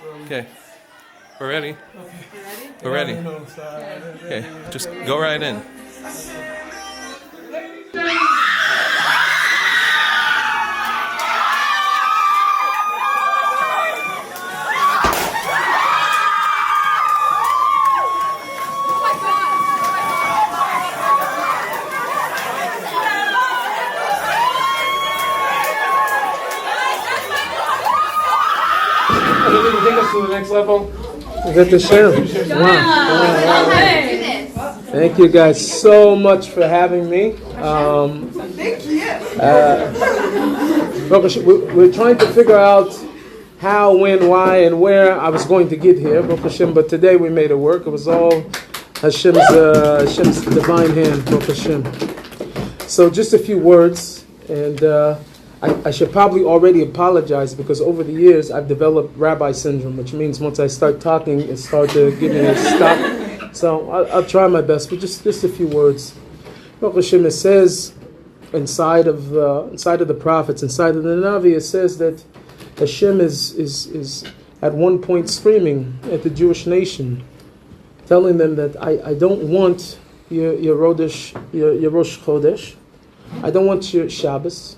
Okay. We're ready. Okay. We're ready. Okay. Just go right in. Take us to the next level. Is that the Shem? Wow. Thank you guys so much for having me. Thank you. We're trying to figure out how, when, why, and where I was going to get here, Baruch Hashem, but today we made it work. It was all Hashem's divine hand, Baruch Hashem. So just a few words, and I should probably already apologize because over the years I've developed Rabbi Syndrome, which means once I start talking, it starts to give me a stop. So I'll try my best, but just a few words. Baruch Hashem, it says inside of the prophets, inside of the Navi, it says that Hashem is at one point screaming at the Jewish nation, telling them that I don't want your Rosh Chodesh, I don't want your Shabbos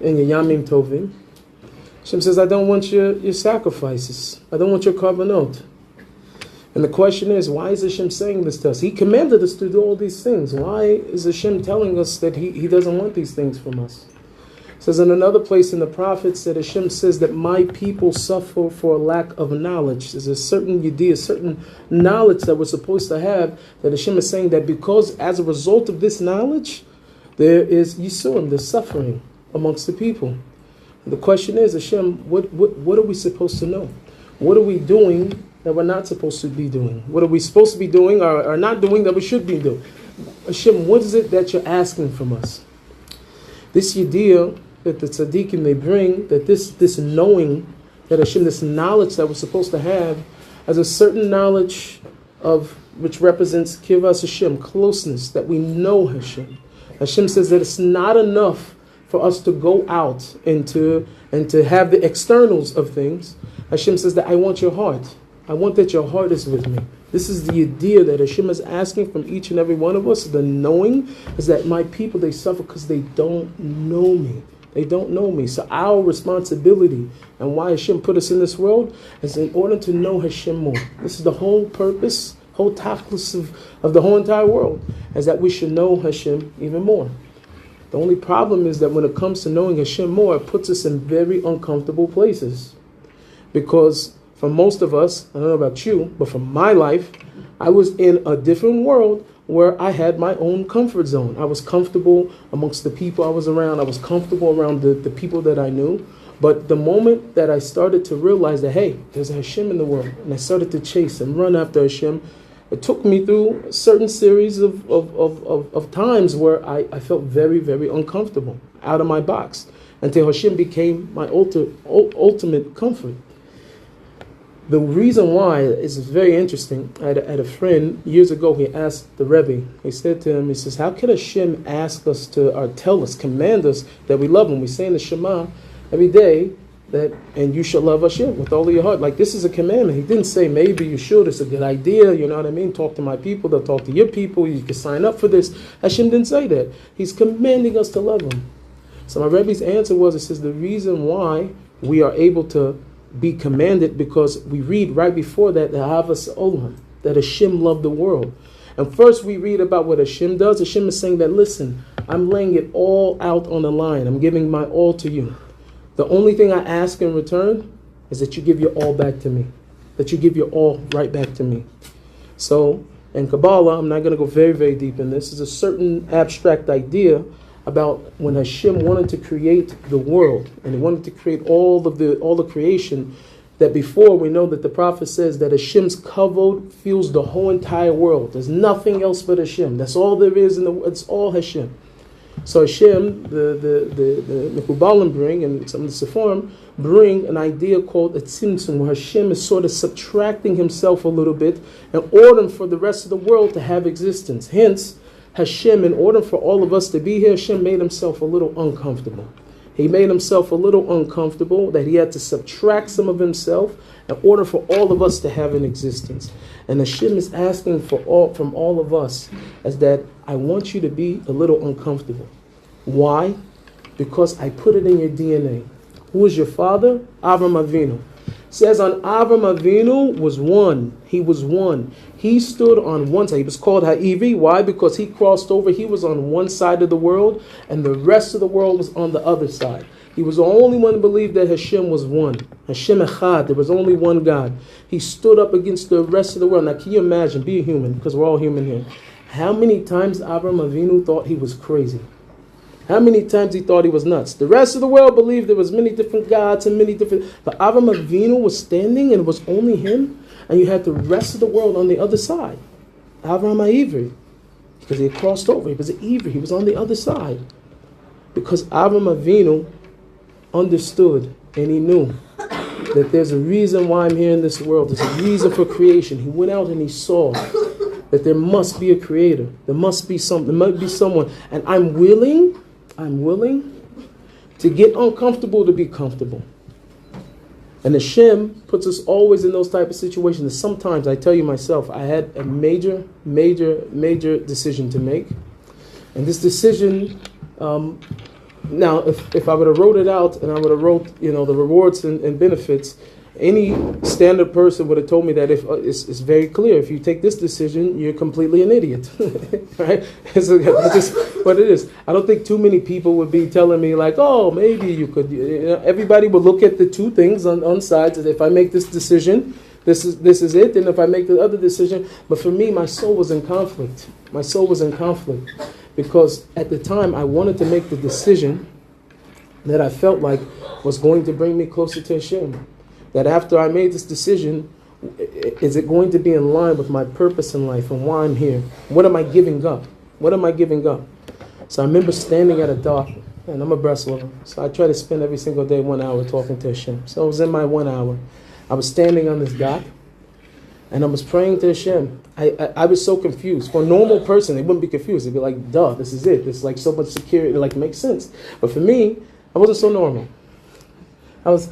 and your Yamim Tovim. Hashem says, I don't want your sacrifices. I don't want your korbanot. And the question is, why is Hashem saying this to us? He commanded us to do all these things. Why is Hashem telling us that He doesn't want these things from us? It says in another place in the prophets that Hashem says that my people suffer for a lack of knowledge. There's a certain idea, a certain knowledge that we're supposed to have, that Hashem is saying that because as a result of this knowledge, there is Yisurim, there's suffering amongst the people. And the question is, Hashem, what are we supposed to know? What are we doing that we're not supposed to be doing? What are we supposed to be doing or not doing that we should be doing? Hashem, what is it that you're asking from us? This idea that the tzaddikim, they bring, that this knowing, that Hashem, this knowledge that we're supposed to have, as a certain knowledge of, which represents Kivas Hashem, closeness, that we know Hashem. Hashem says that it's not enough for us to go out and to have the externals of things. Hashem says that I want your heart. I want that your heart is with me. This is the idea that Hashem is asking from each and every one of us. The knowing is that my people, they suffer because they don't know me. They don't know me. So our responsibility and why Hashem put us in this world is in order to know Hashem more. This is the whole purpose, whole tachlis of the whole entire world, is that we should know Hashem even more. The only problem is that when it comes to knowing Hashem more, it puts us in very uncomfortable places. Because for most of us, I don't know about you, but for my life, I was in a different world where I had my own comfort zone. I was comfortable amongst the people I was around. I was comfortable around the people that I knew. But the moment that I started to realize that, hey, there's a Hashem in the world, and I started to chase and run after Hashem, it took me through a certain series of times where I felt very, very uncomfortable, out of my box, until Hashem became my ultimate comfort. The reason why is very interesting. I had a friend years ago. He asked the Rebbe. He said to him, he says, how can Hashem ask us to, or tell us, command us that we love Him? We say in the Shema every day that, and you shall love Hashem with all of your heart. Like, this is a commandment. He didn't say maybe you should. It's a good idea. You know what I mean? Talk to my people. They'll talk to your people. You can sign up for this. Hashem didn't say that. He's commanding us to love Him. So my Rebbe's answer was, it says the reason why we are able to be commanded, because we read right before that Ahavas Olam, that Hashem loved the world. And first we read about what Hashem does. Hashem is saying that, listen, I'm laying it all out on the line. I'm giving my all to you. The only thing I ask in return is that you give your all back to me. That you give your all right back to me. So in Kabbalah, I'm not going to go very, very deep in this. There's a certain abstract idea about when Hashem wanted to create the world, and He wanted to create all the creation, that before we know that the prophet says that Hashem's kavod fills the whole entire world. There's nothing else but Hashem. That's all there is in the world. It's all Hashem. So Hashem, the Mekubalim bring, and some of the Sepharim bring an idea called a tzimtzum, where Hashem is sort of subtracting Himself a little bit in order for the rest of the world to have existence. Hence, Hashem, in order for all of us to be here, Hashem made Himself a little uncomfortable. He made himself a little uncomfortable, that he had to subtract some of himself in order for all of us to have an existence. And Hashem is asking from all of us is that I want you to be a little uncomfortable. Why? Because I put it in your DNA. Who is your father? Avram Avinu. Says on Avram Avinu was one. He was one. He stood on one side. He was called Ha'ivi. Why? Because he crossed over. He was on one side of the world, and the rest of the world was on the other side. He was the only one who believed that Hashem was one. Hashem Echad. There was only one God. He stood up against the rest of the world. Now, can you imagine? Be a human, because we're all human here. How many times Avram Avinu thought he was crazy? How many times he thought he was nuts? The rest of the world believed there was many different gods and many different... But Avram Avinu was standing and it was only him. And you had the rest of the world on the other side. Avram Ha'ivri. Because he had crossed over. He was an Ivri. He was on the other side. Because Avram Avinu understood and he knew that there's a reason why I'm here in this world. There's a reason for creation. He went out and he saw that there must be a creator. There must be something. There must be someone. And I'm willing to get uncomfortable to be comfortable. And Hashem puts us always in those type of situations. And sometimes, I tell you myself, I had a major decision to make. And this decision, now, if I would have wrote it out and I would have wrote, the rewards and benefits, any standard person would have told me that it's very clear. If you take this decision, you're completely an idiot. Right? It's just what it is. I don't think too many people would be telling me like, oh, maybe you could. Everybody would look at the two things on sides. If I make this decision, this is it. And if I make the other decision. But for me, my soul was in conflict. My soul was in conflict. Because at the time, I wanted to make the decision that I felt like was going to bring me closer to Hashem. That after I made this decision, is it going to be in line with my purpose in life and why I'm here? What am I giving up? What am I giving up? So I remember standing at a dock, and I'm a breastlover, so I try to spend every single day 1 hour talking to Hashem. So I was in my 1 hour. I was standing on this dock, and I was praying to Hashem. I was so confused. For a normal person, they wouldn't be confused. They'd be like, duh, this is it. There's like so much security, it makes sense. But for me, I wasn't so normal. I was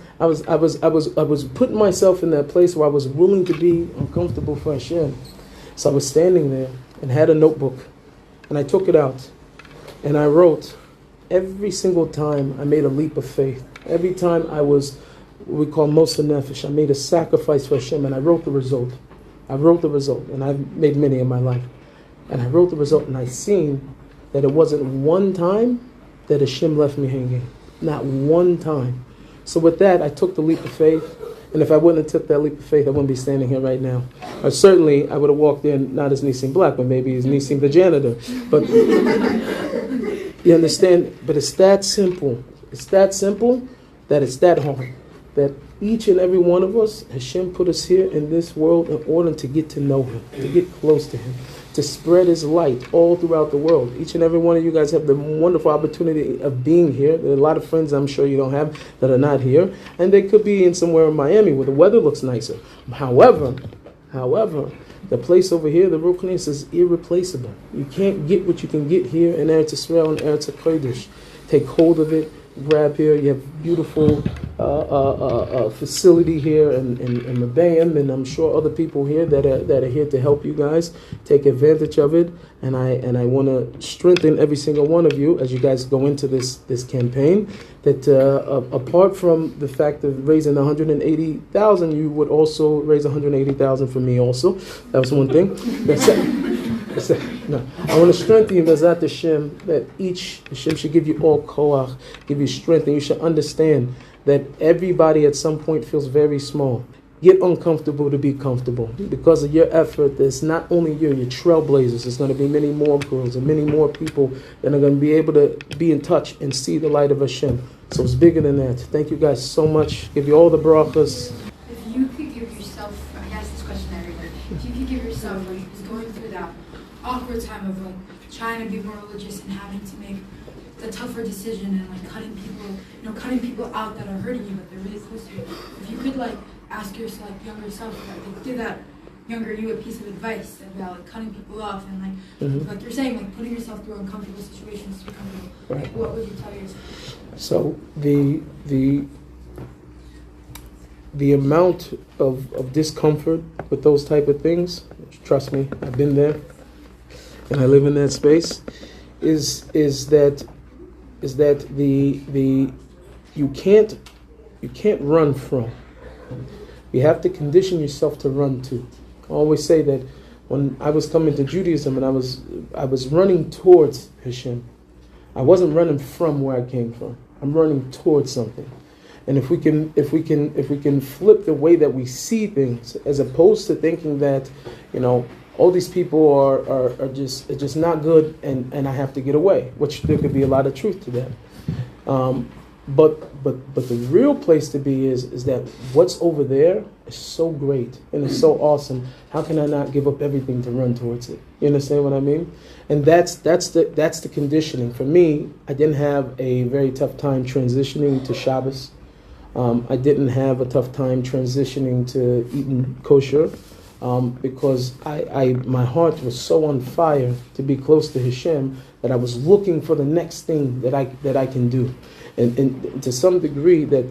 putting myself in that place where I was willing to be uncomfortable for Hashem. So I was standing there and had a notebook, and I took it out, and I wrote every single time I made a leap of faith. Every time I was what we call Mosa Nefesh, I made a sacrifice for Hashem, and I wrote the result. And I've made many in my life. And I wrote the result, and I seen that it wasn't one time that Hashem left me hanging. Not one time. So with that, I took the leap of faith. And if I wouldn't have took that leap of faith, I wouldn't be standing here right now. Or certainly, I would have walked in, not as Nissim Black, but maybe as Nissim the janitor. But you understand? But it's that simple. It's that simple that it's that hard. That each and every one of us, Hashem put us here in this world in order to get to know Him, to get close to Him, to spread His light all throughout the world. Each and every one of you guys have the wonderful opportunity of being here. There are a lot of friends I'm sure you don't have that are not here. And they could be in somewhere in Miami where the weather looks nicer. However, the place over here, the Ruchnis, is irreplaceable. You can't get what you can get here in Eretz Yisrael and Eretz HaKodesh. Take hold of it. Grab here. You have beautiful facility here in Mabayim, and I'm sure other people here that are here to help you guys. Take advantage of it, and I want to strengthen every single one of you as you guys go into this campaign. That apart from the fact of raising 180,000, you would also raise 180,000 for me. Also, that was one thing. No, I want to strengthen you, Bezat Hashem, that each Hashem should give you all koach, give you strength, and you should understand that everybody at some point feels very small. Get uncomfortable to be comfortable. Because of your effort, there's not only you're trailblazers, there's going to be many more girls and many more people that are going to be able to be in touch and see the light of Hashem. So it's bigger than that. Thank you guys so much. Give you all the brachas. If you could give yourself, I asked this question to everybody, if you could give yourself, when you was going through that awkward time of trying to be more religious and having to make the tougher decision and cutting people out that are hurting you but they're really close to you. If you could ask yourself, younger self, give that younger you a piece of advice about like cutting people off and like like you're saying, like putting yourself through uncomfortable situations to be comfortable, Right. like, what would you tell yourself? So the amount of discomfort with those type of things, trust me, I've been there and I live in that space, is that the you can't run from. You have to condition yourself to run to. I always say that when I was coming to Judaism and I was running towards Hashem, I wasn't running from where I came from. I'm running towards something. And if we can flip the way that we see things, as opposed to thinking that, all these people are just not good and I have to get away, which there could be a lot of truth to that. But the real place to be is that what's over there is so great and it's so awesome. How can I not give up everything to run towards it? You understand what I mean? And that's the conditioning. For me, I didn't have a very tough time transitioning to Shabbos. I didn't have a tough time transitioning to eating kosher because my heart was so on fire to be close to Hashem that I was looking for the next thing that I can do. And to some degree that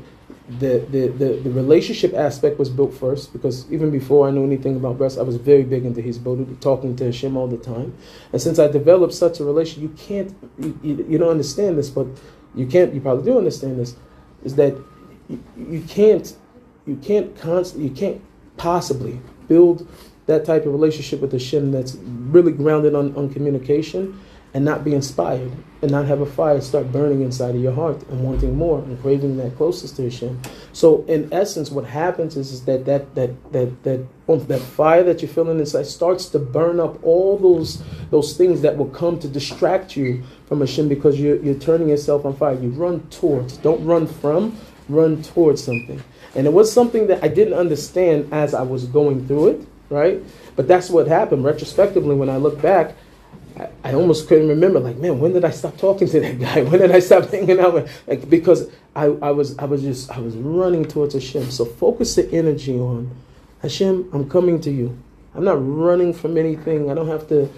the relationship aspect was built first, because even before I knew anything about breast, I was very big into his talking to Hashem all the time. And since I developed such a relationship, you don't understand this, but you probably do understand this, is that you can't possibly build that type of relationship with Hashem that's really grounded on communication and not be inspired and not have a fire start burning inside of your heart and wanting more and craving that closest to Hashem. So in essence, what happens is that fire that you're feeling inside starts to burn up all those things that will come to distract you from Hashem, because you're turning yourself on fire. You run towards, don't run from, run towards something. And it was something that I didn't understand as I was going through it, right? But that's what happened. Retrospectively, when I look back, I almost couldn't remember, like, man, when did I stop talking to that guy? When did I stop hanging out with, like, because I was running towards Hashem. So focus the energy on Hashem, I'm coming to you. I'm not running from anything. I don't have to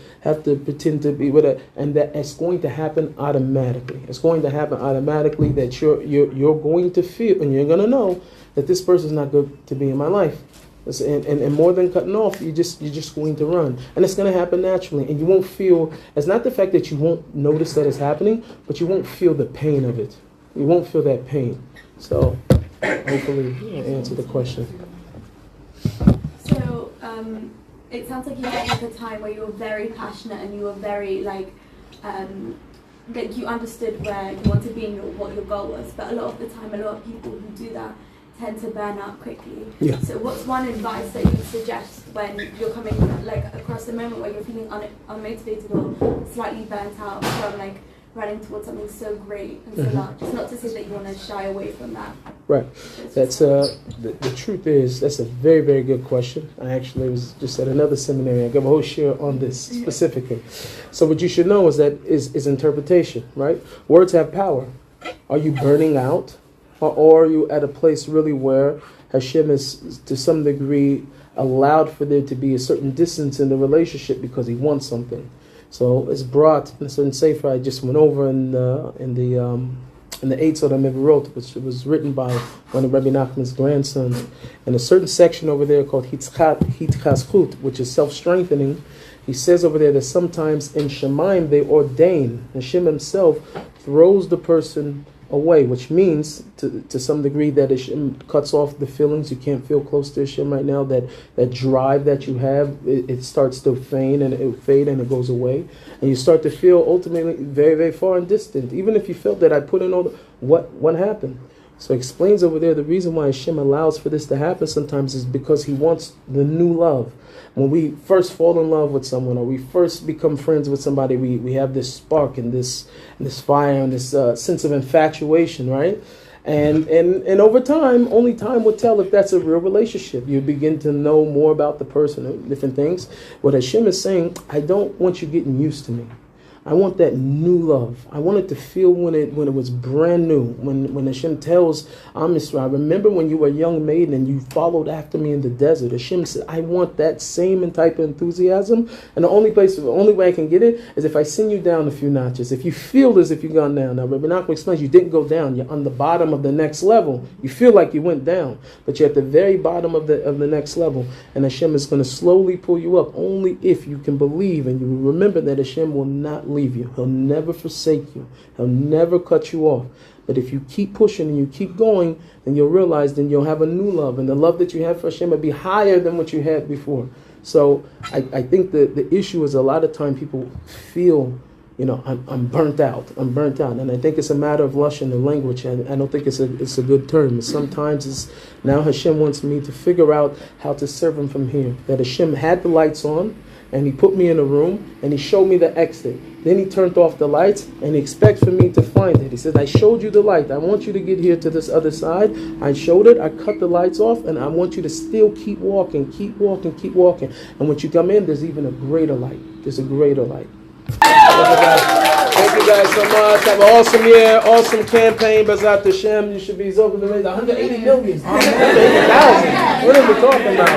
pretend to be with it, and that it's going to happen automatically. It's going to happen automatically that you're going to feel and you're going to know that this person is not good to be in my life. And more than cutting off, you're just going to run, and it's going to happen naturally, and you won't feel. It's not the fact that you won't notice that it's happening, but you won't feel the pain of it. You won't feel that pain. So hopefully I answered the question. So it sounds like you had like a time where you were very passionate and you were very like you understood where you wanted to be and what your goal was. But a lot of the time, a lot of people who do that tend to burn out quickly. Yeah. So what's one advice that you would suggest when you're coming like across the moment where you're feeling unmotivated or slightly burnt out from like running towards something so great and so large? It's not to say that you want to shy away from that. Right. That's the truth is, that's a very, very good question. I actually was just at another seminary. I gave a whole share on this specifically. So what you should know is that is interpretation, right? Words have power. Are you burning out? Or are you at a place really where Hashem is, to some degree, allowed for there to be a certain distance in the relationship because He wants something? So it's brought in a certain sefer I just went over in the Eitzot Meorot, which was written by one of Rabbi Nachman's grandsons, in a certain section over there called Hitzchaschut, which is self-strengthening. He says over there that sometimes in Shemaim they ordain, Hashem Himself throws the person away, which means to some degree that Hashem cuts off the feelings. You can't feel close to Hashem right now. That drive that you have, it starts to fade and it goes away, and you start to feel ultimately very, very far and distant. Even if you felt that I put in all what happened. So it explains over there the reason why Hashem allows for this to happen sometimes is because He wants the new love. When we first fall in love with someone, or we first become friends with somebody, we have this spark and this fire and this sense of infatuation, right? And over time, only time will tell if that's a real relationship. You begin to know more about the person and different things. What Hashem is saying, I don't want you getting used to me. I want that new love. I wanted to feel when it was brand new. When Hashem tells Am Yisrael, remember when you were a young maiden and you followed after me in the desert. Hashem said, I want that same type of enthusiasm. And the only way I can get it is if I send you down a few notches. If you feel as if you've gone down. Now, Rabbi Nachman explains you didn't go down. You're on the bottom of the next level. You feel like you went down, but you're at the very bottom of the next level. And Hashem is going to slowly pull you up only if you can believe and you remember that Hashem will not leave you. He'll never forsake you. He'll never cut you off. But if you keep pushing and you keep going, then you'll realize then you'll have a new love. And the love that you have for Hashem will be higher than what you had before. So I think the issue is a lot of time people feel, I'm burnt out. I'm burnt out. And I think it's a matter of lashon, the language. I don't think it's a good term. Sometimes it's now Hashem wants me to figure out how to serve Him from here. That Hashem had the lights on, and He put me in a room, and He showed me the exit. Then He turned off the lights, and He expects for me to find it. He said, I showed you the light. I want you to get here to this other side. I showed it. I cut the lights off, and I want you to still keep walking, keep walking, keep walking. And when you come in, there's even a greater light. There's a greater light. Thank you guys so much. Have an awesome year, awesome campaign. B'ezrat Hashem. You should be over the 180 million. 180,000. What are we talking about?